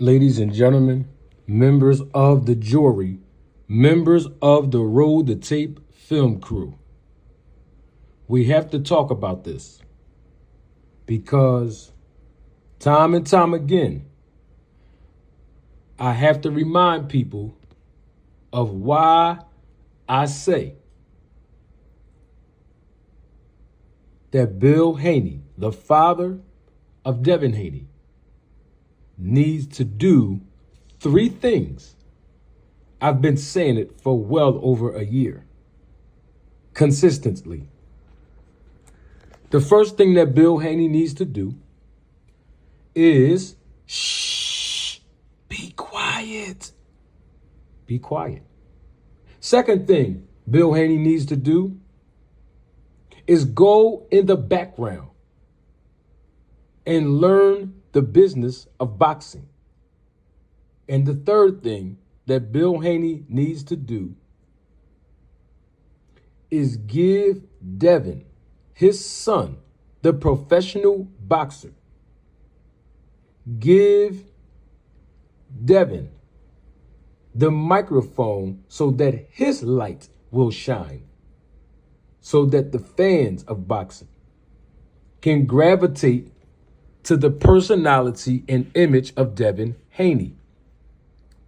Ladies and gentlemen, members of the jury, members of the Roll the Tape film crew, we have to talk about this because time and time again, I have to remind people of why I say that Bill Haney, the father of Devin Haney, needs to do three things. I've been saying it for well over a year, consistently. The first thing that Bill Haney needs to do is be quiet. Be quiet. Second thing Bill Haney needs to do is go in the background and learn the business of boxing. And the third thing that Bill Haney needs to do is give Devin, his son, the professional boxer, give Devin the microphone so that his light will shine, so that the fans of boxing can gravitate to the personality and image of Devin Haney.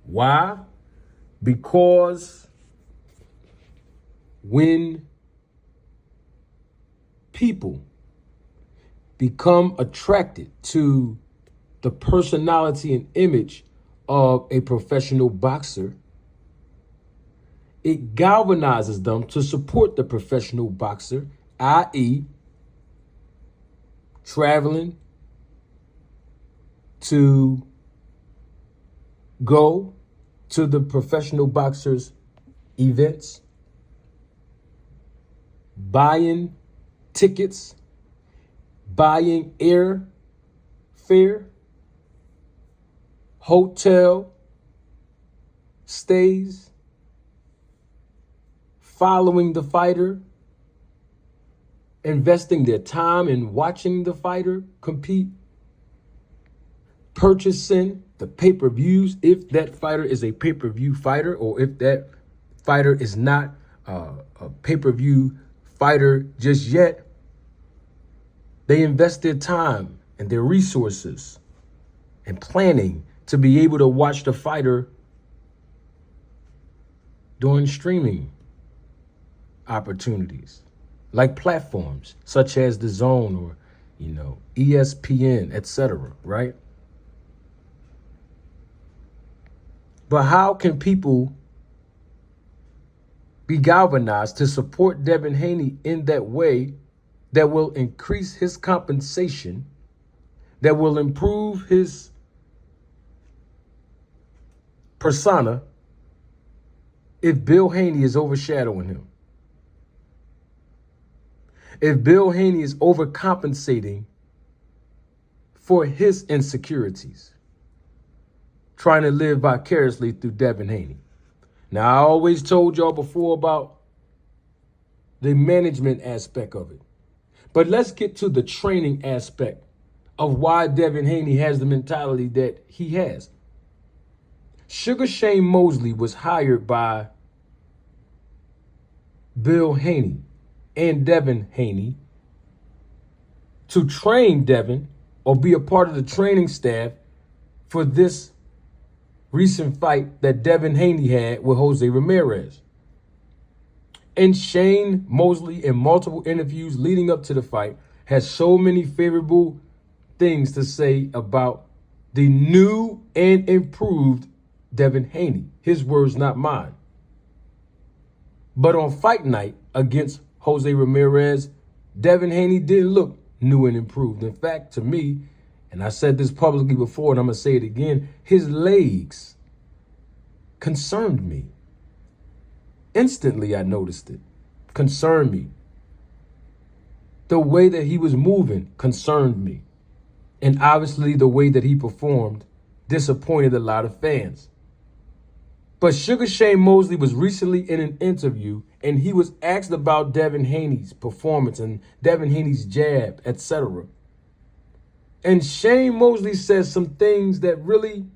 Why? Because when people become attracted to the personality and image of a professional boxer, it galvanizes them to support the professional boxer, i.e., traveling to go to the professional boxer's events, buying tickets, buying air fare, hotel stays, following the fighter, investing their time in watching the fighter compete, purchasing the pay-per-views if that fighter is a pay-per-view fighter, or if that fighter is not a pay-per-view fighter just yet. They invest their time and their resources and planning to be able to watch the fighter during streaming opportunities, like platforms such as The Zone or, ESPN, etc., right? But how can people be galvanized to support Devin Haney in that way that will increase his compensation, that will improve his persona, if Bill Haney is overshadowing him? If Bill Haney is overcompensating for his insecurities, trying to live vicariously through Devin Haney. Now, I always told y'all before about the management aspect of it. But let's get to the training aspect of why Devin Haney has the mentality that he has. Sugar Shane Mosley was hired by Bill Haney and Devin Haney to train Devin or be a part of the training staff for this recent fight that Devin Haney had with Jose Ramirez. And Shane Mosley, in multiple interviews leading up to the fight, has so many favorable things to say about the new and improved Devin Haney. His words, not mine. But on fight night against Jose Ramirez, Devin Haney didn't look new and improved. In fact, to me, and I said this publicly before, and I'm going to say it again, his legs concerned me. Instantly, I noticed it. Concerned me. The way that he was moving concerned me. And obviously, the way that he performed disappointed a lot of fans. But Sugar Shane Mosley was recently in an interview, and he was asked about Devin Haney's performance and Devin Haney's jab, etc. And Shane Mosley says some things that really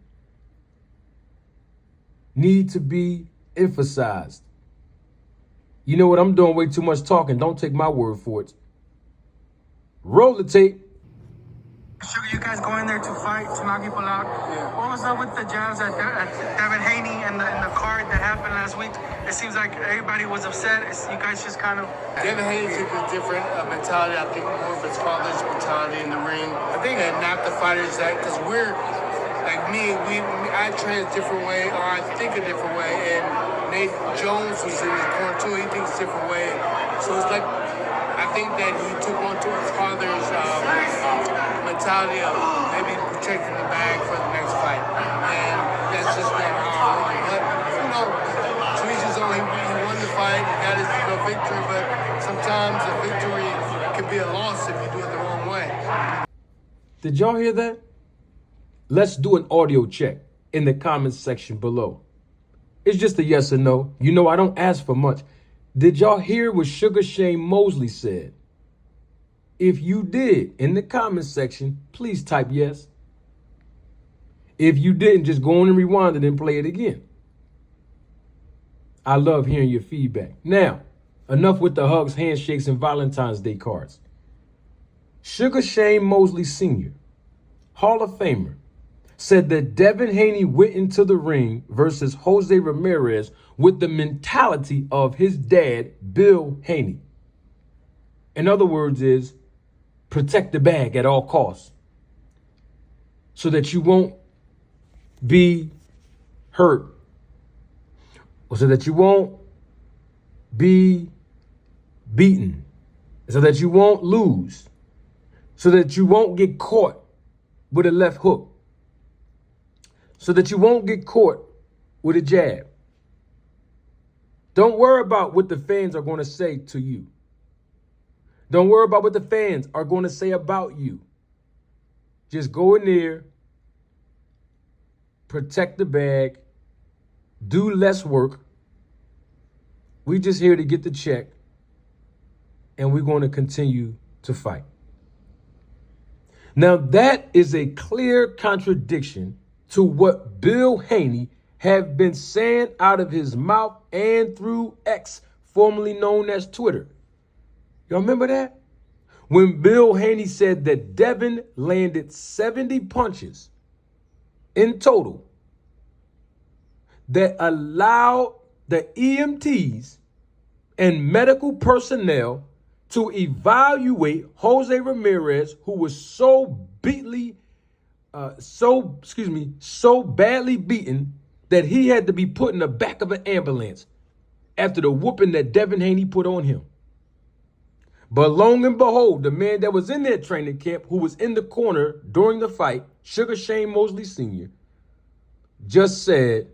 need to be emphasized. You know what? I'm doing way too much talking. Don't take my word for it. Roll the tape. Sugar, you guys go in there to fight, to knock people out. Yeah. What was up with the jabs at Devin Haney and the card that happened last week? It seems like everybody was upset. You guys just kind of... Devin Haney took a different mentality. I think more of his father's mentality in the ring. I think and not the fighters that, because we're, like me, I train a different way, or I think a different way, and Nate Jones was in his corner too. He thinks a different way. So it's like, I think that he took on to his father's mentality of maybe protecting the bag for the next fight. And that's just not how I roll. But, you know, to each his own. He won the fight, he got his victory, but sometimes a victory can be a loss if you do it the wrong way. Did y'all hear that? Let's do an audio check in the comments section below. It's just a yes or no. You know, I don't ask for much. Did y'all hear what Sugar Shane Mosley said? If you did, in the comments section, please type yes. If you didn't, just go on and rewind it and play it again. I love hearing your feedback. Now, enough with the hugs, handshakes, and Valentine's Day cards. Sugar Shane Mosley Sr., Hall of Famer, said that Devin Haney went into the ring versus Jose Ramirez with the mentality of his dad, Bill Haney. In other words, is protect the bag at all costs so that you won't be hurt, or so that you won't be beaten, so that you won't lose, so that you won't get caught with a left hook, so that you won't get caught with a jab. Don't worry about what the fans are going to say to you. Don't worry about what the fans are going to say about you. Just go in there, protect the bag, do less work. We just here to get the check, and we're going to continue to fight. Now, that is a clear contradiction to what Bill Haney have been saying out of his mouth and through X, formerly known as Twitter. Y'all remember that? When Bill Haney said that Devin landed 70 punches in total that allowed the EMTs and medical personnel to evaluate Jose Ramirez, who was so badly beaten that he had to be put in the back of an ambulance after the whooping that Devin Haney put on him. But long and behold, the man that was in that training camp, who was in the corner during the fight, Sugar Shane Mosley Sr., just said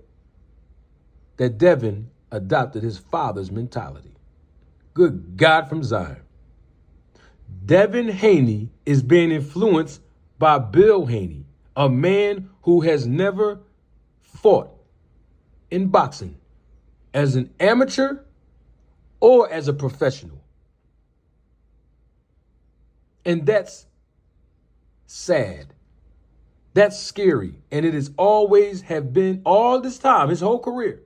that Devin adopted his father's mentality. Good God from Zion. Devin Haney is being influenced by Bill Haney, a man who has never fought in boxing as an amateur or as a professional. And that's sad. That's scary. And it has always have been, all this time, his whole career,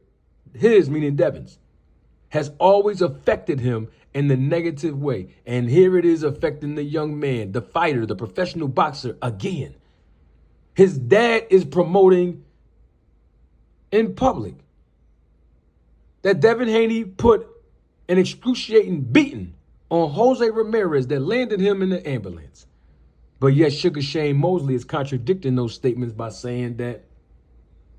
his, meaning Devin's, has always affected him in the negative way. And here it is affecting the young man, the fighter, the professional boxer again. His dad is promoting in public that Devin Haney put an excruciating beating on Jose Ramirez that landed him in the ambulance. But yet Sugar Shane Mosley is contradicting those statements by saying that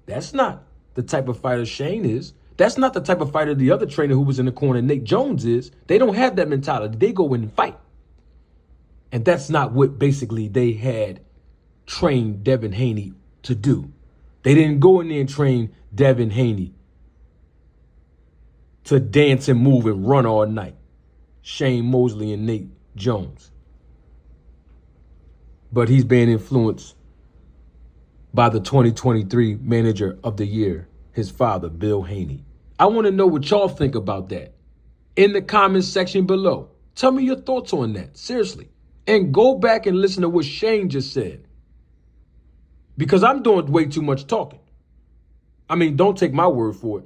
that's not the type of fighter Shane is. That's not the type of fighter the other trainer who was in the corner, Nate Jones, is. They don't have that mentality. They go in and fight. And that's not what basically they had trained Devin Haney to do. They didn't go in there and train Devin Haney to dance and move and run all night. Shane Mosley and Nate Jones. But he's being influenced by the 2023 Manager of the Year, his father, Bill Haney. I want to know what y'all think about that in the comments section below. Tell me your thoughts on that, seriously. And go back and listen to what Shane just said, because I'm doing way too much talking. I mean, don't take my word for it.